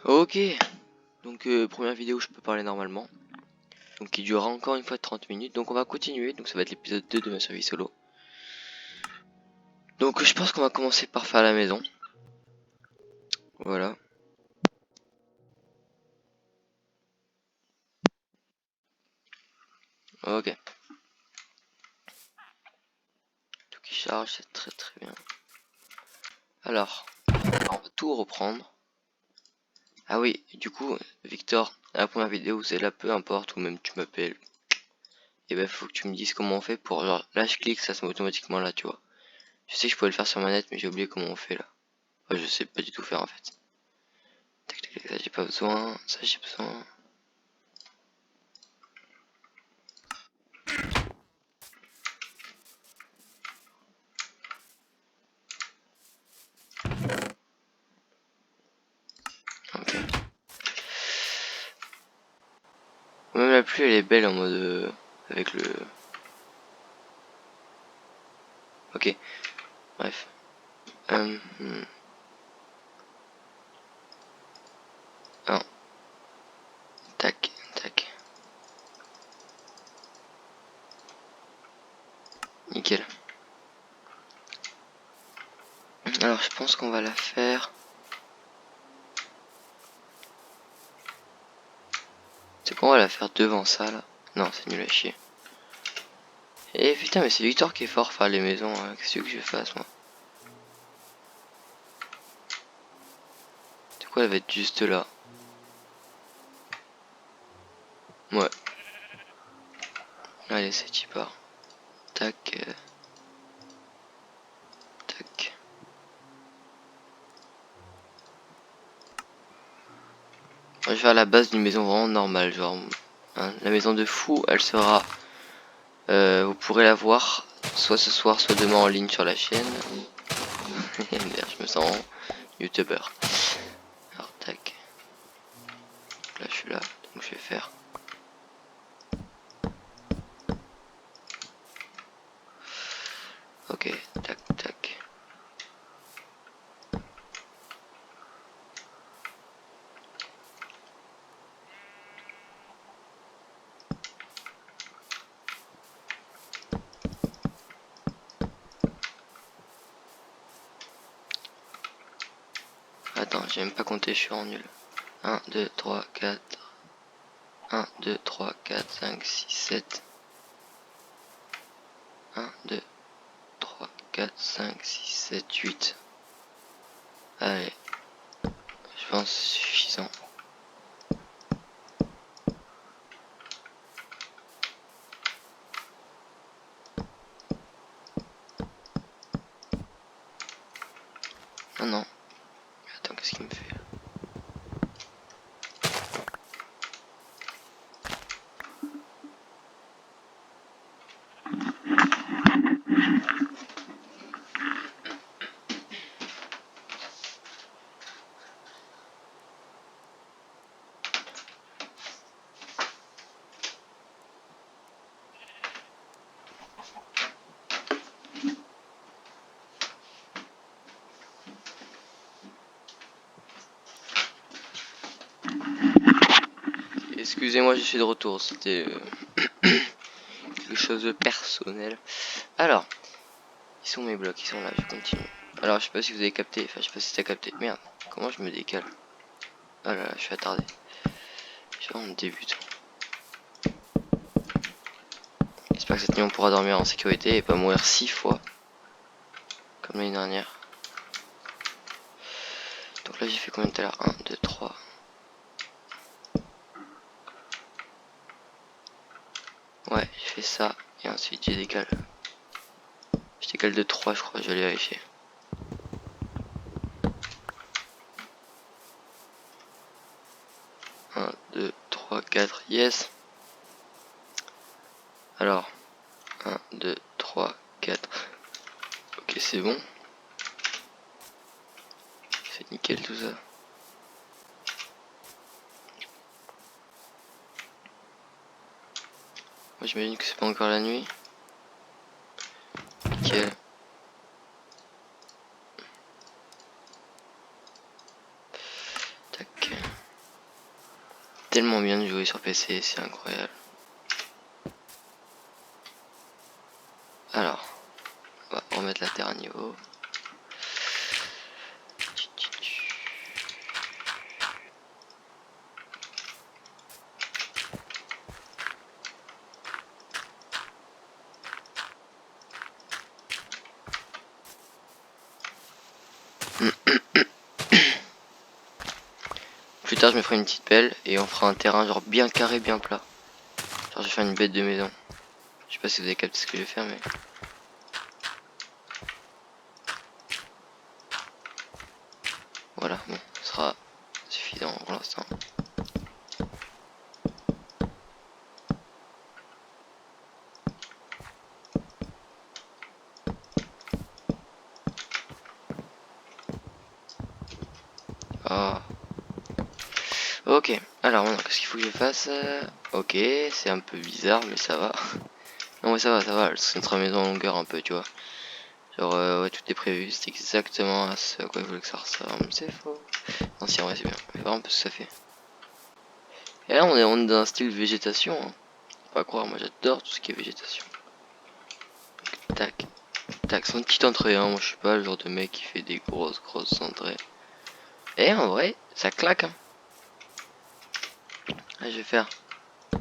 Ok, donc première vidéo où je peux parler normalement. Donc qui durera encore une fois 30 minutes. Donc on va continuer, donc ça va être l'épisode 2 de ma survie solo. Donc je pense qu'on va commencer par faire la maison. Voilà. Ok. Tout qui charge, c'est très très bien. Alors, on va tout reprendre. Ah oui, du coup, Victor, la première vidéo, c'est là, peu importe, ou même tu m'appelles. Et ben faut que tu me dises comment on fait pour genre là je clique, ça se met automatiquement là, tu vois. Je sais que je pouvais le faire sur manette, mais j'ai oublié comment on fait là. Enfin, je sais pas du tout faire en fait. Tac, tac, tac, ça j'ai pas besoin, ça j'ai besoin. Ok. Même la pluie elle est belle en mode avec le. Ok. Bref. Hmm. Un. Tac, tac. Nickel. Alors je pense qu'on va la faire. C'est quoi, on va la faire devant ça là? Non, c'est nul à chier. Et putain, mais c'est Victor qui est fort faire les maisons. Hein. Qu'est-ce que je fasse moi? C'est quoi, elle va être juste là? Ouais. Allez, c'est y part. Tac. Tac. Je vais faire la base d'une maison vraiment normale, genre. Hein, la maison de fou, elle sera. Vous pourrez la voir soit ce soir, soit demain en ligne sur la chaîne. Merde, je me sens youtubeur. Alors, tac. Là, je suis là, donc je vais faire. Ok, tac, tac. Attends, j'ai même pas compté, je suis en nul. 1, 2, 3, 4. 1, 2, 3, 4, 5, 6, 7. 1, 2, 3, 4, 5, 6, 7, 8. Allez, je pense que c'est suffisant. Oh non. Attends, qu'est-ce qu'il me fait là? Excusez-moi, je suis de retour, c'était quelque chose de personnel. Alors, ils sont mes blocs, ils sont là, je continue. Alors, je sais pas si vous avez capté, enfin, je sais pas si t'as capté. Merde, comment je me décale? Ah là là, je suis attardé. Je suis vraiment débutant. J'espère que cette nuit on pourra dormir en sécurité et pas mourir 6 fois. Comme l'année dernière. Donc là, j'ai fait combien tout à l'heure? 1, 2, 3. Ouais, j'ai fait ça. Et ensuite, j'ai décalé. Je décale de 3, je crois, je vais aller vérifier. Un, 2, 3, 4, yes. Alors, 1, 2, 3, 4. Ok, c'est bon. C'est nickel tout ça. Moi, j'imagine que c'est pas encore la nuit. Nickel. Tac. tellement bien de jouer sur PC, c'est incroyable. Alors, on va remettre la terre à niveau. Plus tard je me ferai une petite pelle et on fera un terrain genre bien carré, bien plat. Genre je vais faire une bête de maison. Je sais pas si vous avez capté ce que je vais faire mais... Voilà, bon, ce sera suffisant pour l'instant. Ah. Ok, alors maintenant qu'est-ce qu'il faut que je fasse? Ok, c'est un peu bizarre mais ça va. Non mais ça va, c'est notre maison en longueur un peu, tu vois. Genre ouais, tout est prévu, c'est exactement à ce à quoi il voulait que ça ressemble, c'est faux. Non si en vrai c'est bien, on va voir un peu ce que ça fait. Et là on est dans un style végétation, hein. Faut pas croire, moi j'adore tout ce qui est végétation. Tac, tac, c'est une petite entrée, hein. Moi je suis pas le genre de mec qui fait des grosses entrées. Et en vrai, ça claque, hein. Là, je vais faire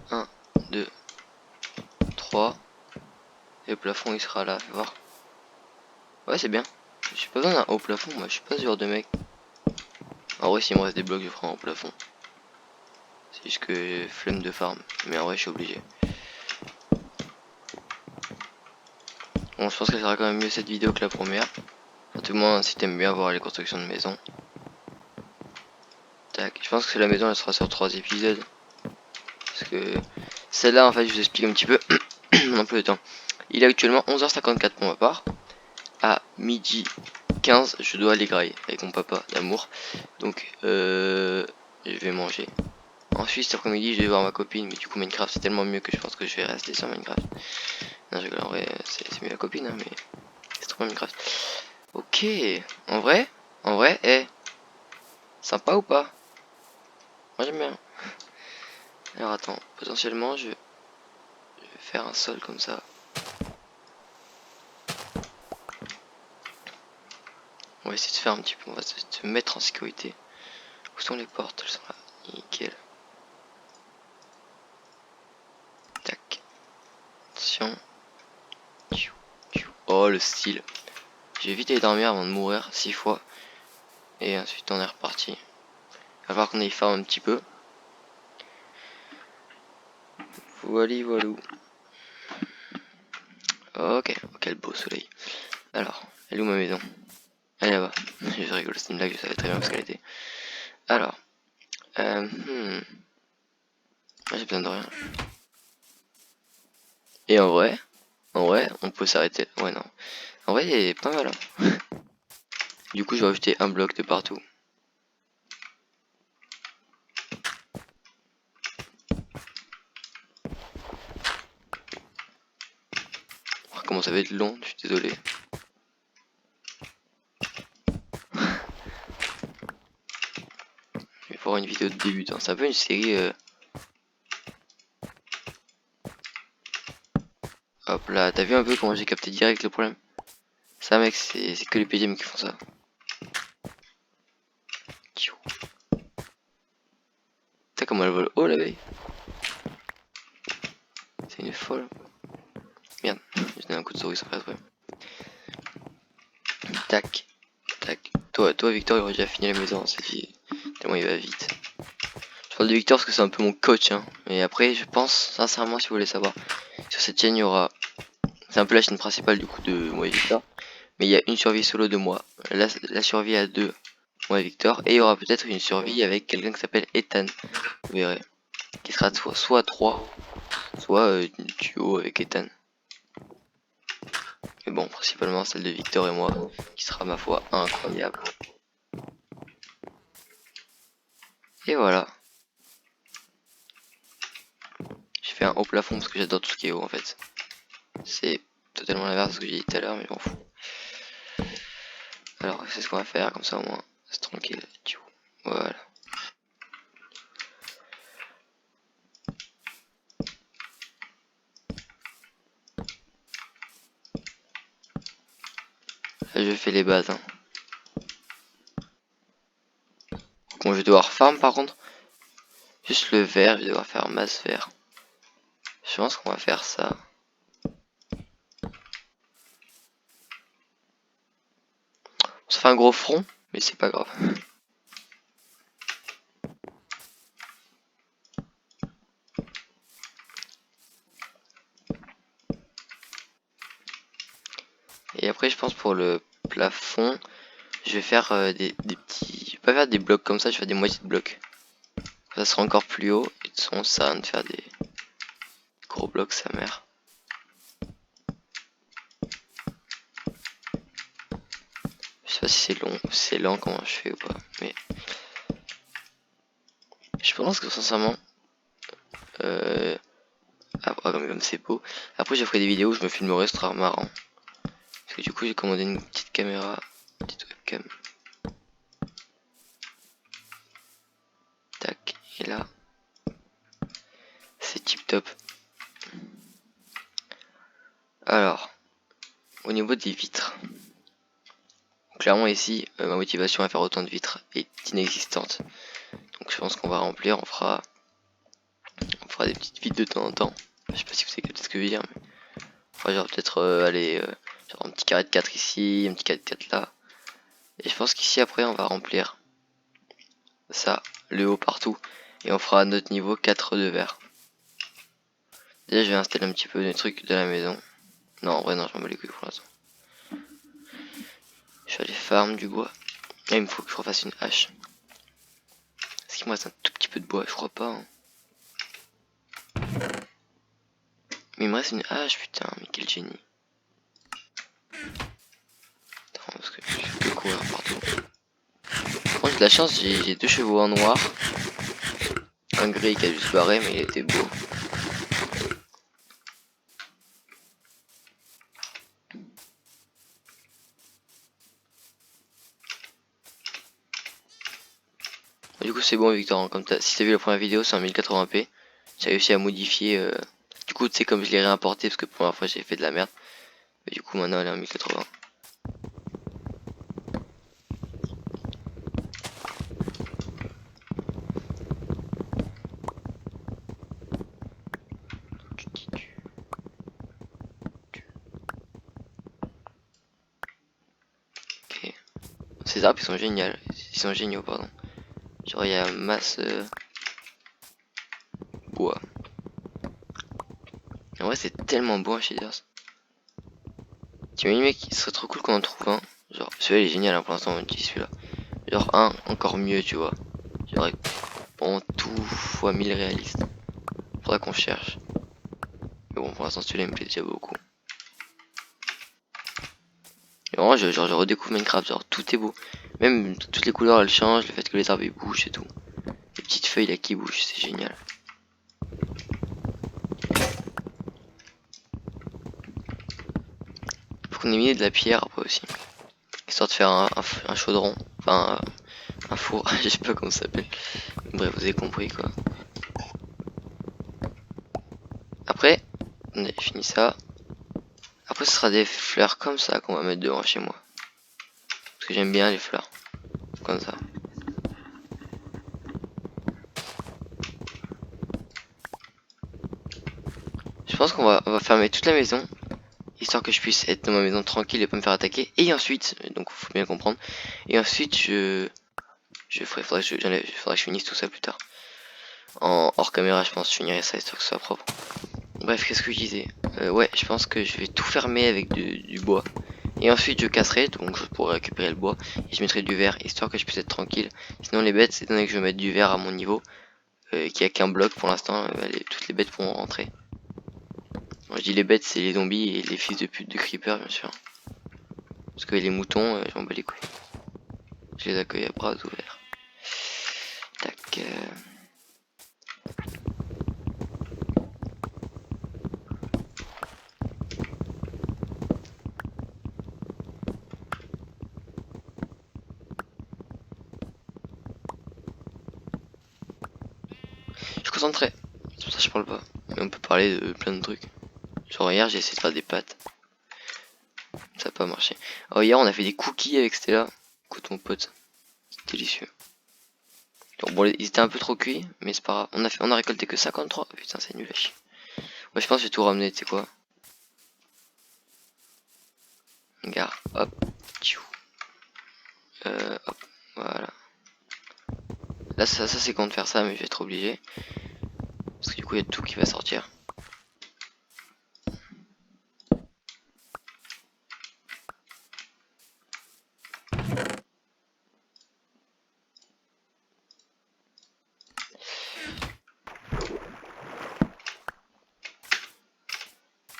1, 2, 3. Et le plafond il sera là, fais voir. Ouais, c'est bien. J'ai pas besoin d'un haut plafond, moi je suis pas ce genre de mec. En vrai, s'il me reste des blocs, je ferai un haut plafond. C'est juste que flemme de farm, mais en vrai, je suis obligé. Bon, je pense qu'elle sera quand même mieux cette vidéo que la première. Enfin, tout le moins, si t'aimes bien voir les constructions de maison. Tac, je pense que la maison elle sera sur 3 épisodes. Parce que celle-là, en fait, je vous explique un petit peu mon emploi de temps. Il est actuellement 11h54 pour ma part. À midi 15, je dois aller grailler avec mon papa d'amour. Donc, je vais manger. Ensuite, cet après-midi, je vais voir ma copine. Mais du coup, Minecraft, c'est tellement mieux que je pense que je vais rester sur Minecraft. Non, je rigole, en vrai, c'est mieux la copine, hein, mais c'est trop bien Minecraft. Ok, en vrai, sympa ou pas? Moi, j'aime bien. Alors, attends, potentiellement, je vais faire un sol comme ça. On va essayer de faire un petit peu, on va se mettre en sécurité. Où sont les portes? Elles sont là. Nickel. Tac. Attention. Oh, le style. J'ai vite aller dormir avant de mourir 6 fois. Et ensuite, on est reparti. Il va falloir qu'on aille farm un petit peu. Voilà, voilou. Ok, quel beau soleil. Alors, elle est où ma maison? Elle est là-bas. Je rigole, c'est une blague, je savais très bien où qu'elle était. Alors, moi j'ai besoin de rien. Et en vrai, on peut s'arrêter. Ouais, non. En vrai, il est pas mal. Hein. Du coup, je vais ajouter un bloc de partout. Oh, comment ça va être long, je suis désolé. Je vais faire une vidéo de débutant. C'est un peu une série. Hop là, t'as vu un peu comment j'ai capté direct le problème? Ça, mec, c'est que les PDM qui font ça. T'as comment elle vole haut la veille? C'est une folle. Merde, j'ai donné un coup de souris sans faire exprès. Tac, tac. Toi, Victor, il aurait déjà fini la maison, c'est dit. Tellement il va vite. Je parle de Victor parce que c'est un peu mon coach, hein. Et après, je pense, sincèrement, si vous voulez savoir, sur cette chaîne, il y aura. C'est un peu la chaîne principale du coup de moi et Victor. Mais il y a une survie solo de moi. La survie à deux, moi et Victor. Et il y aura peut-être une survie avec quelqu'un qui s'appelle Ethan. Vous verrez. Qui sera soit 3, soit duo avec Ethan. Mais bon, principalement celle de Victor et moi, qui sera ma foi incroyable. Et voilà. J'ai fait un haut plafond parce que j'adore tout ce qui est haut en fait. C'est totalement l'inverse de ce que j'ai dit tout à l'heure, mais je m'en fous. Alors, c'est ce qu'on va faire, comme ça au moins, c'est tranquille. Voilà. Là, je fais les bases. Hein. Bon, je vais devoir farm par contre. Juste le vert, je vais devoir faire masse vert. Je pense qu'on va faire ça. Ça fait un gros front, mais c'est pas grave. Et après, je pense pour le plafond, je vais faire des petits... Je vais pas faire des blocs comme ça, je vais faire des moitiés de blocs. Ça sera encore plus haut. Et de toute façon, ça va de faire des gros blocs, sa mère. Je sais pas si c'est long, c'est lent comment je fais ou pas, mais... Je pense que sincèrement... Après, comme c'est beau. Après, j'ai fait des vidéos où je me filmerai, ce sera marrant. Parce que du coup, j'ai commandé une petite caméra, une petite webcam. Tac, et là, c'est tip top. Alors, au niveau des vitres, clairement ici, ma motivation à faire autant de vitres est inexistante. Donc je pense qu'on va remplir, on fera des petites vitres de temps en temps. Je sais pas si vous savez ce que je veux dire, mais on fera genre peut-être genre un petit carré de 4 ici, un petit carré de 4 là. Et je pense qu'ici après on va remplir ça, le haut partout. Et on fera à notre niveau 4 de verre. Déjà je vais installer un petit peu des trucs de la maison. Non en vrai non, je m'en bats les couilles pour l'instant. Je vais aller farm du bois. Là il me faut que je refasse une hache. Est-ce qu'il me reste un tout petit peu de bois? Je crois pas. Hein. Mais il me reste une hache, putain, mais quel génie. Attends, parce que je peux courir partout. Par contre, j'ai de la chance, j'ai 2 chevaux en noir. Un gris qui a juste barré, mais il était beau. Du coup, c'est bon, Victor. Hein, comme si t'as vu la première vidéo, c'est en 1080p. J'ai réussi à modifier. Du coup, tu sais, comme je l'ai réimporté, parce que pour la première fois, j'ai fait de la merde. Mais du coup, maintenant, elle est en 1080. Ok. Ces arbres, ils sont géniaux. Ils sont géniaux, pardon. Genre, il y a masse bois. En vrai, c'est tellement beau un shaders. T'imagines, mec, il serait trop cool qu'on en trouve un. Genre, celui-là, il est génial, hein, pour l'instant, on utilise celui-là. Genre, un encore mieux, tu vois. Genre, bon, tout fois 1000 réaliste. Faudra qu'on cherche. Mais bon, pour l'instant, celui-là, il me plaît déjà beaucoup. Et vraiment, je redécouvre Minecraft, genre, tout est beau. Même toutes les couleurs, elles changent, le fait que les arbres, ils bougent et tout. Les petites feuilles, là, qui bougent, c'est génial. Faut qu'on ait mis de la pierre après aussi. Histoire de faire un chaudron. Enfin, un four, je sais pas comment ça s'appelle. Bref, vous avez compris quoi. Après, on a fini ça. Après, ce sera des fleurs comme ça qu'on va mettre devant chez moi. Parce que j'aime bien les fleurs. Comme ça. Je pense qu'on va fermer toute la maison. Histoire que je puisse être dans ma maison tranquille et pas me faire attaquer. Et ensuite, donc faut bien comprendre. Et ensuite, faudrait que je finisse tout ça plus tard. En hors caméra, je pense que je finirai ça histoire que ce soit propre. Bref, qu'est-ce que je disais? Ouais, je pense que je vais tout fermer avec du bois. Et ensuite je casserai, donc je pourrai récupérer le bois. Et je mettrai du verre, histoire que je puisse être tranquille. Sinon les bêtes, étant donné que je vais mettre du verre à mon niveau, qu'il n'y a qu'un bloc pour l'instant, toutes les bêtes pourront rentrer. Quand je dis les bêtes, c'est les zombies et les fils de pute de creeper, bien sûr. Parce que les moutons, j'en bats les couilles. Je les accueille à bras ouverts. Tac. Je suis concentré. C'est pour ça que je parle pas. Mais on peut parler de plein de trucs. Genre hier, j'ai essayé de faire des pâtes. Ça n'a pas marché. Oh, hier on a fait des cookies avec Stella. Écoute mon pote, c'est délicieux. Donc, bon, ils étaient un peu trop cuits, mais c'est pas grave. On a récolté que 53. Putain, c'est nul à chier. Ouais, je pense que je vais tout ramener, tu sais quoi. Regarde, hop. Hop, voilà. Là, ça c'est con de faire ça, mais je vais être obligé. Parce que du coup, il y a tout qui va sortir.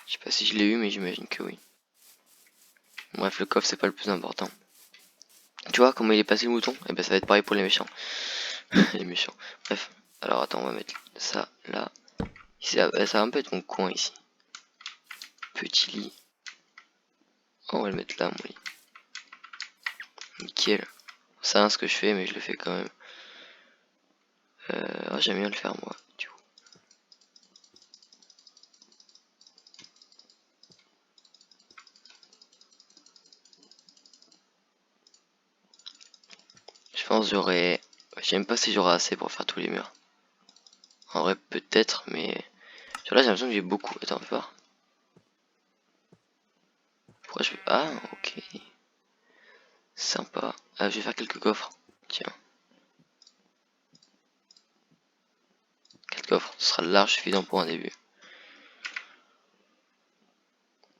Je sais pas si je l'ai eu, mais j'imagine que oui. Bref, le coffre, c'est pas le plus important. Tu vois comment il est passé le mouton? Et ben ça va être pareil pour les méchants. Les méchants. Bref. Alors attends, on va mettre ça là. Ici, ça va un peu être mon coin ici. Petit lit. Oh, on va le mettre là, mon lit. Nickel. C'est rien ce que je fais, mais je le fais quand même. J'aime bien le faire moi. Du coup. Je pense que j'aurais... J'aime pas si j'aurai assez pour faire tous les murs. En vrai, peut-être, mais... Genre là, j'ai l'impression que j'ai beaucoup. Attends, fais voir. Pourquoi je... Ah, ok. Sympa. Ah, je vais faire quelques coffres. Tiens. 4 coffres. Ce sera large suffisant pour un début.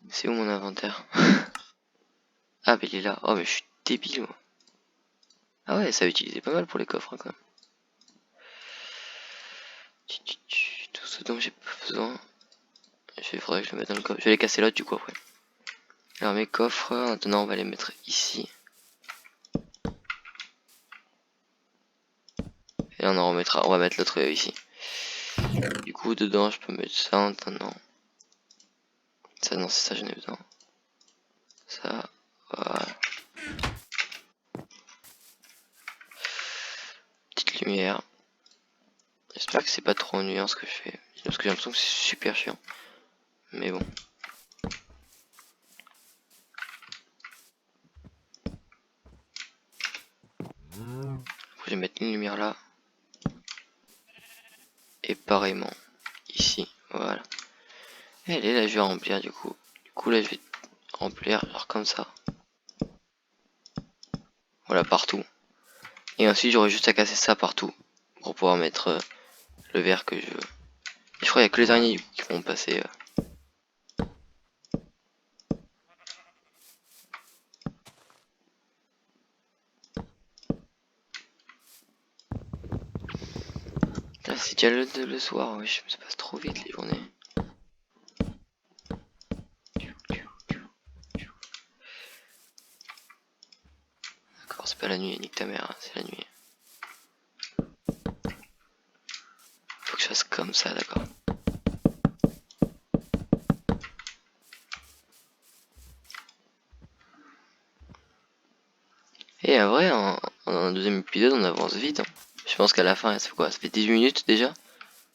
C'est où mon inventaire? Ah, mais il est là. Oh, mais je suis débile, moi. Ah ouais, ça a utilisé pas mal pour les coffres, hein, quand même. Tout ce dont j'ai pas besoin. Faudrait que je le mette dans le coffre. Je vais les casser là, du coup, après. Alors, mes coffres, maintenant, on va les mettre ici. Et on en remettra. On va mettre l'autre ici. Du coup, dedans, je peux mettre ça maintenant. Ça, non, c'est ça, j'en ai besoin. Ça, voilà. Petite lumière. J'espère que c'est pas trop ennuyant ce que je fais. Parce que j'ai l'impression que c'est super chiant. Mais bon. Après, je vais mettre une lumière là. Et pareillement. Ici. Voilà. Et elle est là, je vais remplir du coup. Du coup, là, je vais remplir genre comme ça. Voilà, partout. Et ensuite, j'aurai juste à casser ça partout. Pour pouvoir mettre le verre que je veux. Et je crois qu'il n'y a que les araignées qui vont passer. Là, c'est déjà le soir. Oui, ça passe trop vite les journées. D'accord, c'est pas la nuit, nique ta mère, hein, c'est la nuit. Faut que je fasse comme ça, d'accord. Et en vrai, en un deuxième épisode, on avance vite. Hein. Je pense qu'à la fin, ça fait quoi? Ça fait 18 minutes déjà?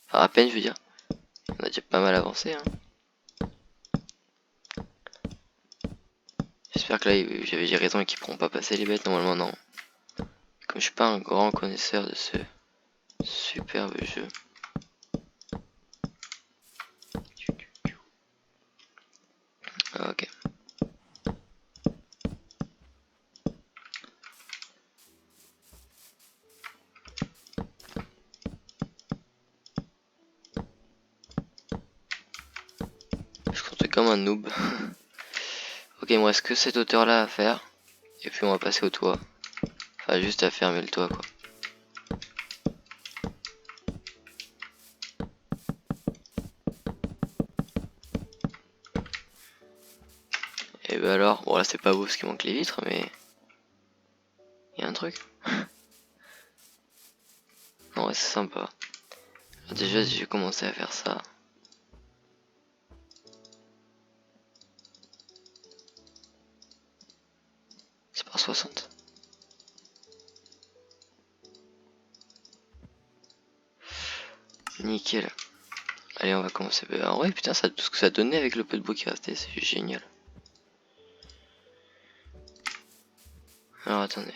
Enfin, à peine, je veux dire. On a déjà pas mal avancé. Hein. J'espère que là, j'ai raison et qu'ils pourront pas passer les bêtes. Normalement, non. Comme je suis pas un grand connaisseur de ce superbe jeu. Ok. Je compte comme un noob. Ok, il me reste que cette hauteur là à faire. Et puis on va passer au toit. Enfin, juste à fermer le toit, quoi. Et ben alors, bon là c'est pas beau parce qu'il manque les vitres, mais... Il y a un truc. Non, ouais, c'est sympa. Alors déjà, j'ai commencé à faire ça. C'est par 60. Nickel. Allez, on va commencer. Ah ouais, putain, ça, tout ce que ça donnait avec le peu de bois qui restait, c'est génial. Alors attendez.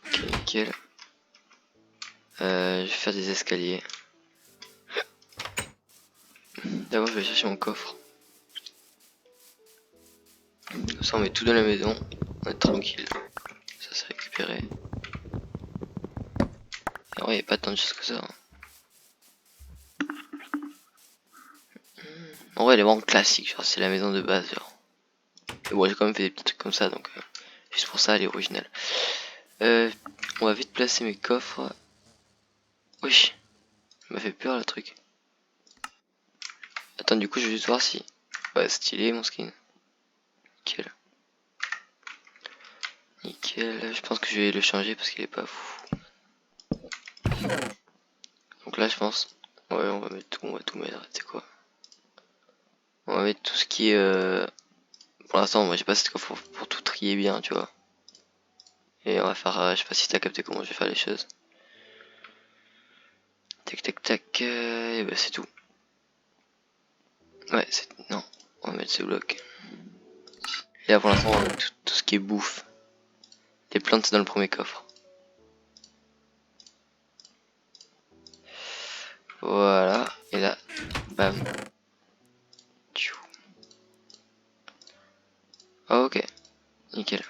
Ok, nickel. Je vais faire des escaliers. D'abord je vais chercher mon coffre. Comme ça on met tout dans la maison. On est tranquille. Ça c'est récupéré. En vrai il n'y a pas tant de choses que ça. En vrai elle est vraiment classique, genre c'est la maison de base genre. Et bon j'ai quand même fait des petits trucs comme ça donc juste pour ça elle est originale. On va vite placer mes coffres. Oui, ça m'a fait peur le truc. Attends du coup je vais juste voir si... Ouais stylé mon skin. Nickel. Nickel, je pense que je vais le changer parce qu'il est pas fou. Donc là je pense... Ouais on va mettre tout, on va tout mettre, c'est quoi. On va mettre tout ce qui est... Pour l'instant moi j'ai pas cette coffre pour tout trier bien tu vois. Et on va faire... je sais pas si t'as capté comment je vais faire les choses. Tac tac tac, et bah c'est tout. Ouais c'est... Non, on va mettre ce bloc. Et là pour l'instant on va mettre tout ce qui est bouffe. Les plantes dans le premier coffre. Voilà, et là, bam. Tchou. Ok, nickel.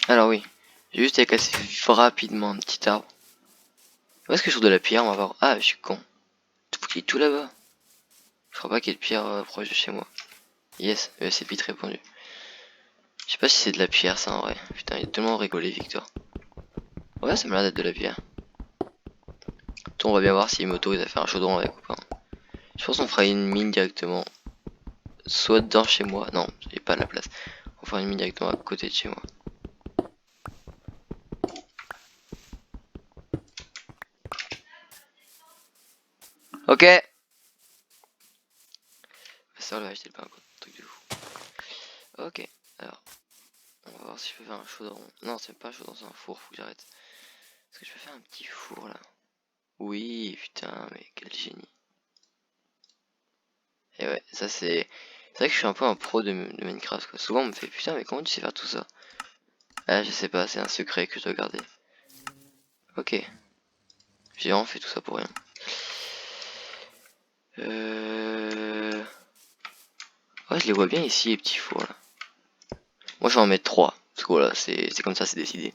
Alors oui, j'ai juste à casser rapidement un petit arbre. Où est-ce que je trouve de la pierre? On va voir. Ah, je suis con. Il est tout là-bas. Je crois pas qu'il y ait de pierre proche de chez moi. Yes, c'est vite répondu. Je sais pas si c'est de la pierre ça en vrai. Putain, il est tellement rigolé Victor. Ouais, ça m'a l'air d'être de la pierre. Toi, on va bien voir s'il m'autorise à faire un chaudron avec ou pas. Je pense qu'on fera une mine directement. Soit dans chez moi. Non, j'ai pas la place. On fera une mine directement à côté de chez moi. Ok. Ça va acheter le pain, quoi. Truc de fou. Ok. Alors, on va voir si je peux faire un chaudron. Non, c'est pas un chaudron, c'est un four. Faut que j'arrête. Est-ce que je peux faire un petit four là? Oui, putain, mais quel génie. Et ouais, ça c'est... C'est vrai que je suis un peu un pro de Minecraft quoi. Souvent on me fait putain mais comment tu sais faire tout ça? Ah je sais pas, c'est un secret que je dois garder. Ok. J'ai vraiment fait tout ça pour rien. Ouais je les vois bien ici les petits fours là. Moi je vais en mettre 3. Parce que voilà, c'est comme ça, c'est décidé.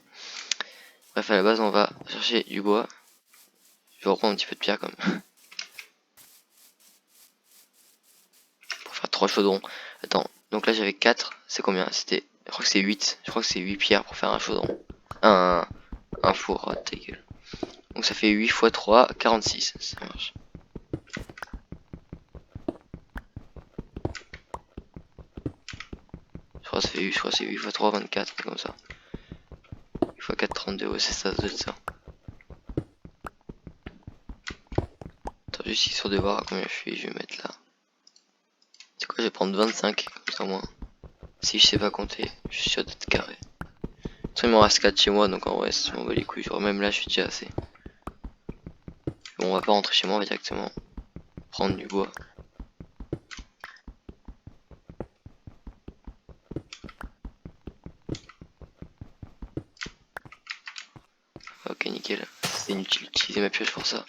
Bref à la base on va chercher du bois. Je vais reprendre un petit peu de pierre quand même. Pour faire 3 chaudrons. Attends, donc là j'avais 4. C'est combien? C'était... Je crois que c'est 8. Je crois que c'est 8 pierres pour faire un chaudron. Un four, oh, ta gueule. Donc ça fait 8 x 3, 46. Ça marche. Je crois que c'est 8 x 3, 24, comme ça. 8 x 4, 32, ouais, c'est ça, ça doit être ça. Attends, juste histoire de voir à combien je suis, je vais mettre là. C'est quoi, je vais prendre 25, comme ça moi. Si je sais pas compter, je suis sûr d'être carré. Il m'en reste 4 chez moi, donc en vrai, je m'en bats les couilles. Genre, même là, je suis déjà assez. Bon, on va pas rentrer chez moi, on va directement prendre du bois. Ok, nickel. C'est inutile d'utiliser ma pioche pour ça.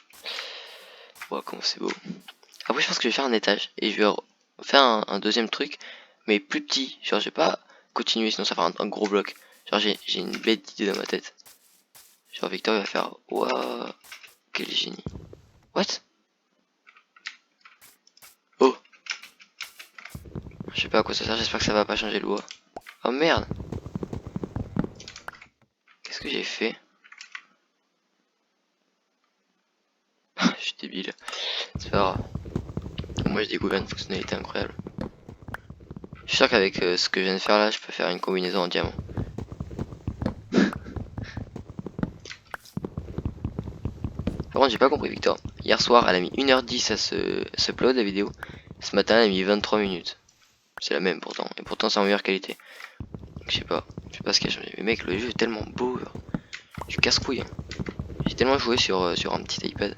Wow, comment c'est beau. Après, je pense que je vais faire un étage et je vais faire un deuxième truc, mais plus petit. Genre, je vais pas continuer, sinon ça va faire un gros bloc. Genre, j'ai une bête d'idée dans ma tête. Genre, Victor il va faire waouh, quel génie. What? Oh, je sais pas à quoi ça sert, j'espère que ça va pas changer le bois. Oh merde. Qu'est-ce que j'ai fait? Je suis débile. C'est pas grave. Moi, j'ai découvert une fonctionnalité incroyable. Je suis sûr qu'avec ce que je viens de faire là, je peux faire une combinaison en diamant. Par contre, j'ai pas compris, Victor. Hier soir, elle a mis 1h10 à se upload la vidéo. Ce matin, elle a mis 23 minutes. C'est la même pourtant. Et pourtant, c'est en meilleure qualité. Donc, je sais pas ce qui a changé. Mais mec, le jeu est tellement beau. Je casse-couille. Hein. J'ai tellement joué sur un petit iPad.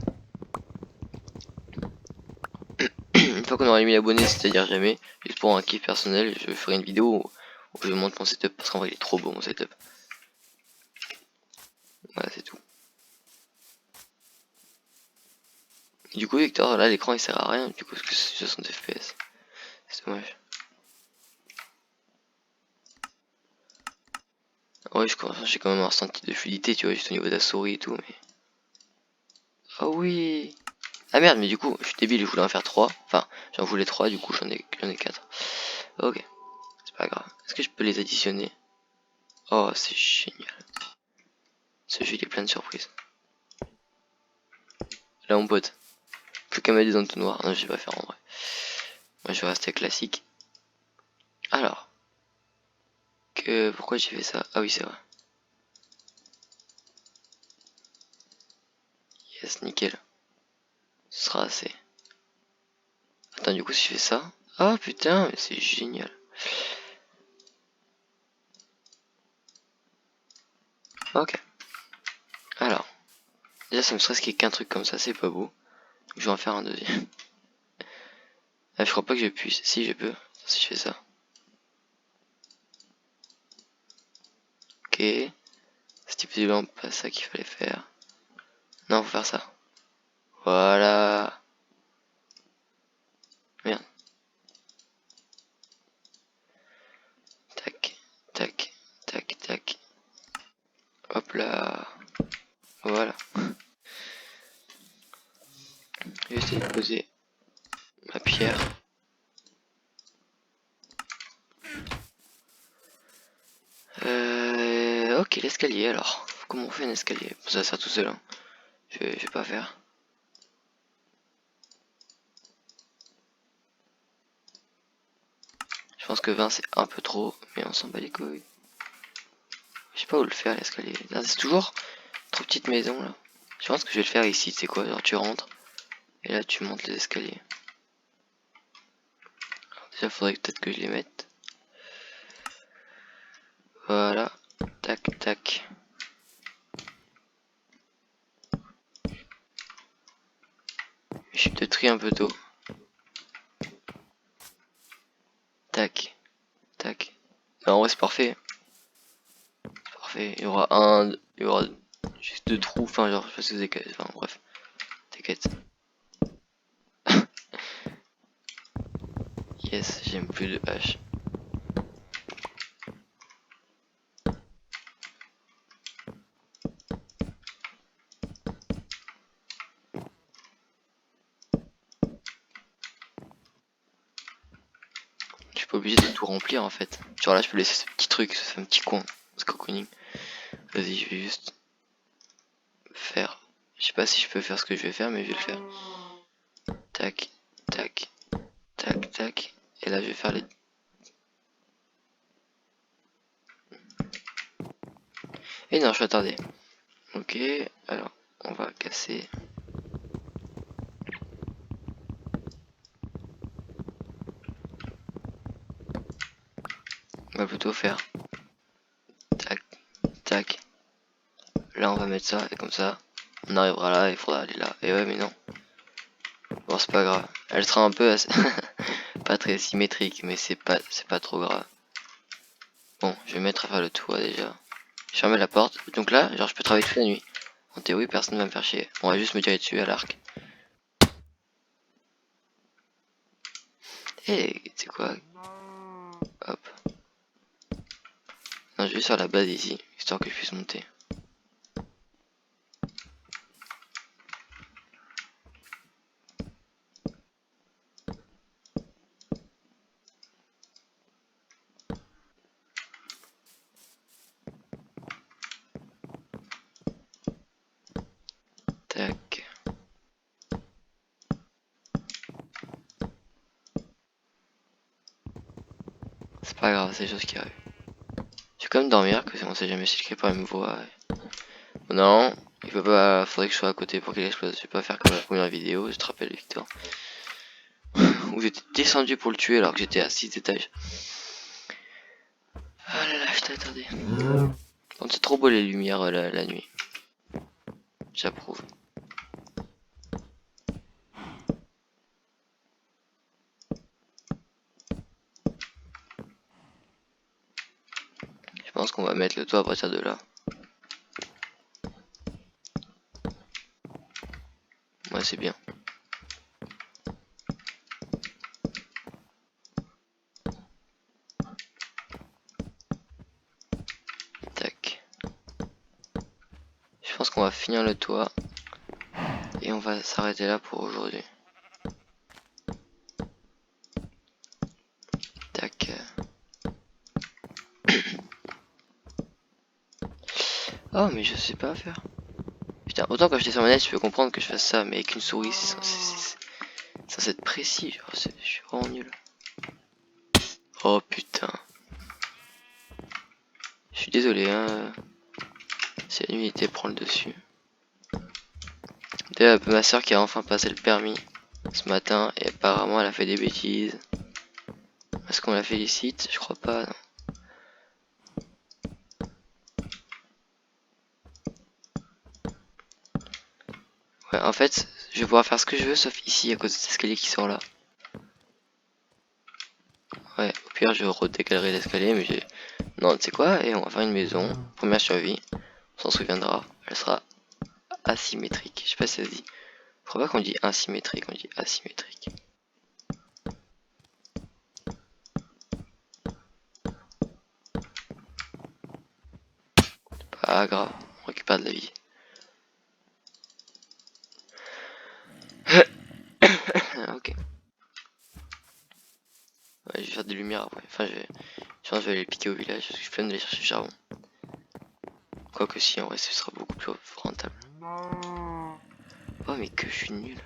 Une fois qu'on aura les 1000 abonnés, c'est-à-dire jamais, juste pour un kiff personnel, je ferai une vidéo où je montre mon setup parce qu'en vrai il est trop beau mon setup. Voilà, c'est tout. Et du coup, Victor, là l'écran il sert à rien, du coup, parce que c'est 60 FPS. C'est dommage. Ouais, j'ai quand même un ressenti de fluidité, tu vois, juste au niveau de la souris et tout, mais. Ah oui! Ah merde, mais du coup, je suis débile, je voulais en faire 3. Enfin, j'en voulais 3, du coup, j'en ai 4. Ok, c'est pas grave. Est-ce que je peux les additionner? Oh, c'est génial. Ce jeu, il est plein de surprises. Là, mon pote. Plus qu'à mettre des entonnoirs. Non, je vais pas faire en vrai. Moi, je vais rester classique. Alors. Pourquoi j'ai fait ça? Ah oui, c'est vrai. Yes, nickel. Ce sera assez. Attends, du coup, si je fais ça. Ah putain, mais c'est génial. Ok. Alors. Déjà, ça me stresse qu'il y ait qu'un truc comme ça, c'est pas beau. Je vais en faire un deuxième. Ah, je crois pas que je puisse. Si, je peux. Si je fais ça. Ok. C'était visiblement pas ça qu'il fallait faire. Non, faut faire ça. Voilà. Merde. Tac, tac, tac, tac. Hop là. Voilà. Je vais essayer de poser ma pierre. Ok, l'escalier alors. Comment on fait un escalier? Ça sert tout seul. Hein. Je vais pas faire. Je pense que 20 c'est un peu trop, mais on s'en bat les couilles. Je sais pas où le faire l'escalier. C'est toujours trop petite maison là. Je pense que je vais le faire ici, c'est quoi? Genre tu rentres et là tu montes les escaliers. Alors, déjà faudrait peut-être que je les mette. Voilà. Tac tac. Je suis peut-être tri un peu tôt. Tac. Tac. Non, en vrai c'est parfait. C'est parfait. Il y aura il y aura juste 2 trous. Enfin genre je sais pas si vous avez. Enfin bref. T'inquiète. Yes, j'aime plus de hache. Je suis pas obligé de tout remplir en fait. Genre là je peux laisser ce petit truc, ce petit coin, ce cocooning. Vas-y, je vais juste faire. Je sais pas si je peux faire ce que je vais faire, mais je vais le faire. Tac, tac, tac, tac. Et là je vais faire les. Et non, je suis attardé. Ok, alors on va casser. On va plutôt faire. Tac, tac. Là on va mettre ça et comme ça. On arrivera là, il faudra aller là. Et ouais, mais non. Bon, c'est pas grave. Elle sera un peu pas très symétrique, mais c'est pas trop grave. Bon, je vais mettre à faire le toit déjà. Je ferme la porte. Donc là, genre, je peux travailler toute la nuit. En théorie, personne ne va me faire chier. On va juste me tirer dessus à l'arc. Et c'est quoi? Hop. Non, je vais sur la base ici, histoire que je puisse monter. Tac. C'est pas grave, c'est des choses qui arrivent. Je vais quand même dormir, que on sait jamais si le creeper me voit. Non, il peut pas. Faudrait que je sois à côté pour qu'il explose. Je vais pas faire comme la première vidéo, je te rappelle, Victor. Où j'étais descendu pour le tuer alors que j'étais à 6 étages. Ah là là, je t'ai attendé. C'est trop beau les lumières la nuit. J'approuve. Je pense qu'on va mettre le toit à partir de là. Ouais, c'est bien. Tac. Je pense qu'on va finir le toit. Et on va s'arrêter là pour aujourd'hui. Tac. Oh, mais je sais pas faire. Putain, autant quand j'étais sur manette, je peux comprendre que je fasse ça, mais avec une souris, c'est censé être précis. Genre, je suis vraiment nul. Oh putain. Je suis désolé, hein. C'est la nuit, prend le dessus. D'ailleurs, ma soeur qui a enfin passé le permis ce matin, et apparemment elle a fait des bêtises. Est-ce qu'on la félicite? Je crois pas, non. Ouais, en fait, je vais pouvoir faire ce que je veux, sauf ici, à cause de cet escalier qui sont là. Ouais, au pire, je redécalerai l'escalier, mais j'ai... Non, tu sais quoi? Et on va faire une maison. Première survie. On s'en souviendra. Elle sera asymétrique. Je sais pas si ça se dit. Je crois pas qu'on dit asymétrique, on dit asymétrique. Pas grave, on récupère de la vie. Ok. Ouais, je vais faire des lumières après. Enfin, je pense que je vais aller les piquer au village parce que je flemme d'aller chercher du charbon. Quoique si, en vrai, ce sera beaucoup plus rentable. Oh, mais que je suis nul.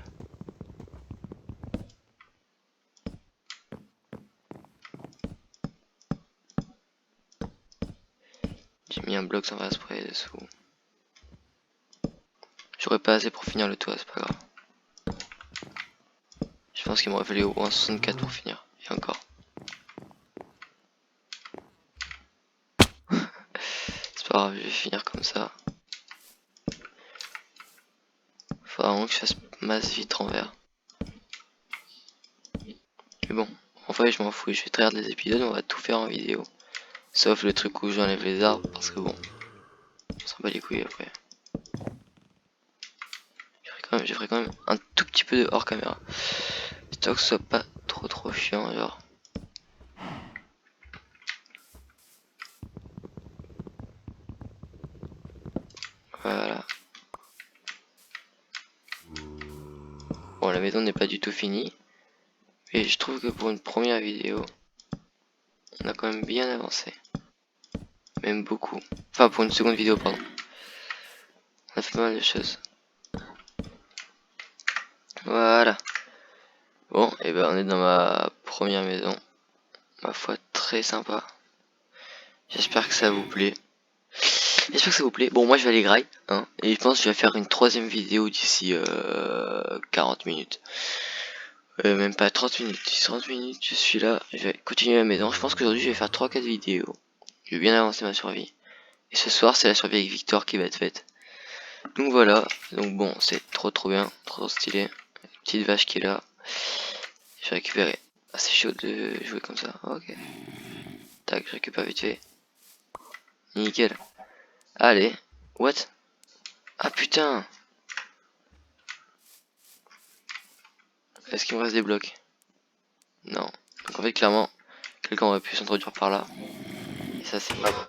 J'ai mis un bloc sans faire exprès dessous. J'aurais pas assez pour finir le toit, c'est pas grave. Je pense qu'il m'aurait fallu au moins 64 pour finir. Et encore. C'est pas grave, je vais finir comme ça. Faudra vraiment que je fasse masse vitre en verre. Mais bon, en vrai, je m'en fous. Je vais traire les épisodes, on va tout faire en vidéo. Sauf le truc où j'enlève les arbres, parce que bon, on s'en bat les couilles après. Je ferai quand même un tout petit peu de hors caméra. J'espère que ce soit pas trop chiant, genre. Voilà. Bon, la maison n'est pas du tout finie. Mais je trouve que pour une première vidéo, on a quand même bien avancé. Même beaucoup. Enfin, pour une seconde vidéo, pardon. On a fait pas mal de choses. Voilà. Bon, et ben on est dans ma première maison. Ma foi, très sympa. J'espère que ça vous plaît. J'espère que ça vous plaît. Bon, moi je vais aller graille, hein, et je pense que je vais faire une troisième vidéo d'ici 40 minutes. Même pas 30 minutes. D'ici 30 minutes, je suis là. Je vais continuer ma maison. Je pense qu'aujourd'hui je vais faire 3-4 vidéos. Je vais bien avancer ma survie. Et ce soir, c'est la survie avec Victor qui va être faite. Donc voilà. Donc bon, c'est trop bien. Trop stylé. Petite vache qui est là. Je vais récupérer. Ah, c'est chaud de jouer comme ça. Ok. Tac, je récupère vite fait. Nickel. Allez. What? Ah putain. Est-ce qu'il me reste des blocs? Non. Donc en fait, clairement, quelqu'un aurait pu s'introduire par là. Et ça, c'est pas bon.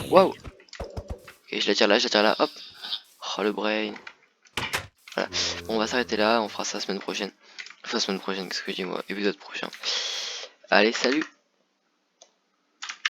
Waouh. Ok, je la tire là, hop. Oh, le brain. Voilà. Bon, on va s'arrêter là, on fera ça la semaine prochaine. Enfin, semaine prochaine, qu'est-ce que je dis moi? Épisode prochain. Allez, salut.